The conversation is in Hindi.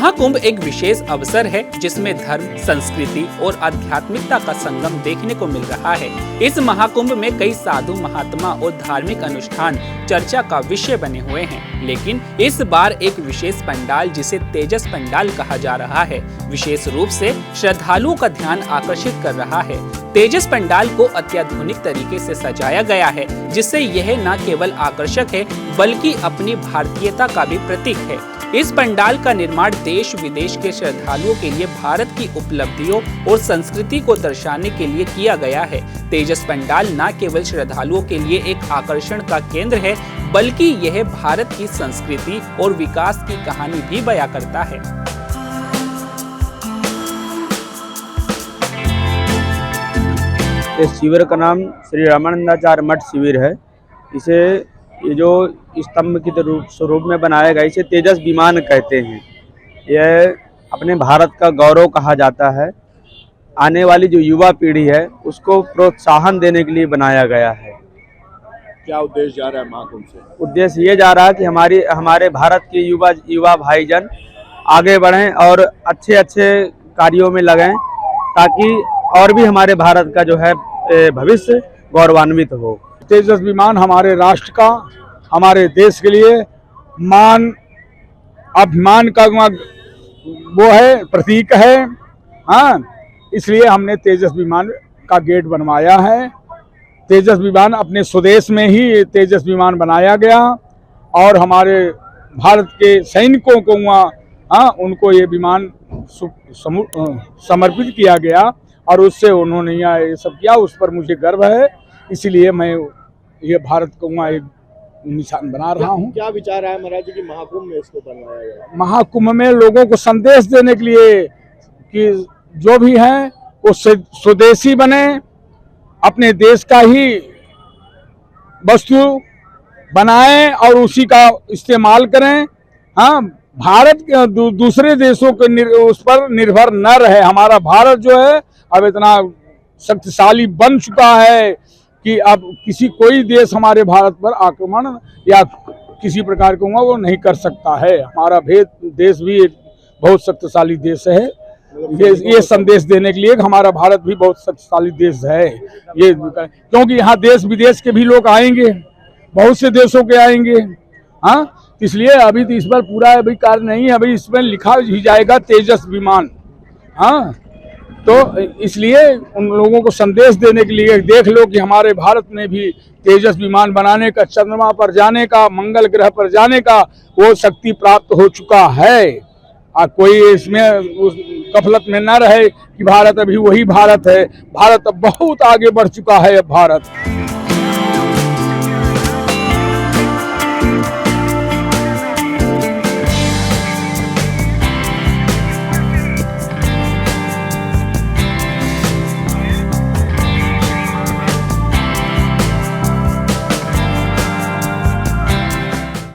महाकुंभ एक विशेष अवसर है जिसमें धर्म, संस्कृति और आध्यात्मिकता का संगम देखने को मिल रहा है। इस महाकुंभ में कई साधु महात्मा और धार्मिक अनुष्ठान चर्चा का विषय बने हुए हैं, लेकिन इस बार एक विशेष पंडाल जिसे तेजस पंडाल कहा जा रहा है विशेष रूप से श्रद्धालुओं का ध्यान आकर्षित कर रहा है। तेजस पंडाल को अत्याधुनिक तरीके से सजाया गया है, जिससे यह न केवल आकर्षक है बल्कि अपनी भारतीयता का भी प्रतीक है। इस पंडाल का निर्माण देश विदेश के श्रद्धालुओं के लिए भारत की उपलब्धियों और संस्कृति को दर्शाने के लिए किया गया है। तेजस पंडाल न केवल श्रद्धालुओं के लिए एक आकर्षण का केंद्र है, बल्कि यह भारत की संस्कृति और विकास की कहानी भी बयां करता है। इस शिविर का नाम श्री रामानंदाचार्य मठ शिविर है। इसे ये जो स्तंभ की स्वरूप में बनाया गया, इसे तेजस विमान कहते हैं। यह अपने भारत का गौरव कहा जाता है। आने वाली जो युवा पीढ़ी है उसको प्रोत्साहन देने के लिए बनाया गया है। क्या उद्देश्य जा रहा है महाकुंभ से? उद्देश्य ये जा रहा है कि हमारे भारत के युवा भाईजन आगे बढ़ें और अच्छे अच्छे कार्यों में लगें, ताकि और भी हमारे भारत का जो है भविष्य गौरवान्वित हो। तेजस विमान हमारे राष्ट्र का, हमारे देश के लिए मान अभिमान का वो है, प्रतीक है। हाँ, इसलिए हमने तेजस विमान का गेट बनवाया है। तेजस विमान अपने स्वदेश में ही तेजस विमान बनाया गया और हमारे भारत के सैनिकों को वहाँ उनको ये विमान समर्पित किया गया और उससे उन्होंने यहाँ ये सब किया। उस पर मुझे गर्व है, इसलिए मैं ये भारत को वहाँ एक निशान बना रहा हूँ। क्या विचार है महाराज जी की महाकुंभ में इसको बनवाया गया? महाकुंभ में लोगों को संदेश देने के लिए कि जो भी हैं वो स्वदेशी बने, अपने देश का ही वस्तु बनाएं और उसी का इस्तेमाल करें। हाँ, भारत के दूसरे देशों के उस पर निर्भर न रहे। हमारा भारत जो है अब इतना शक्तिशाली बन चुका है कि अब कोई देश हमारे भारत पर आक्रमण या किसी प्रकार का वो नहीं कर सकता है। हमारा देश भी एक बहुत शक्तिशाली देश है। ये संदेश देने के लिए कि हमारा भारत भी बहुत शक्तिशाली देश है। ये क्योंकि यहाँ देश विदेश के भी लोग आएंगे, बहुत से देशों के आएंगे। हाँ, इसलिए अभी तो इस पर पूरा अभी कार्य नहीं है। अभी इसमें लिखा ही जाएगा तेजस विमान। हाँ, तो इसलिए उन लोगों को संदेश देने के लिए देख लो कि हमारे भारत में भी तेजस विमान बनाने का, चंद्रमा पर जाने का, मंगल ग्रह पर जाने का वो शक्ति प्राप्त हो चुका है। कोई इसमें उस गफलत में न रहे कि भारत अभी वही भारत है। भारत अब बहुत आगे बढ़ चुका है। अब भारत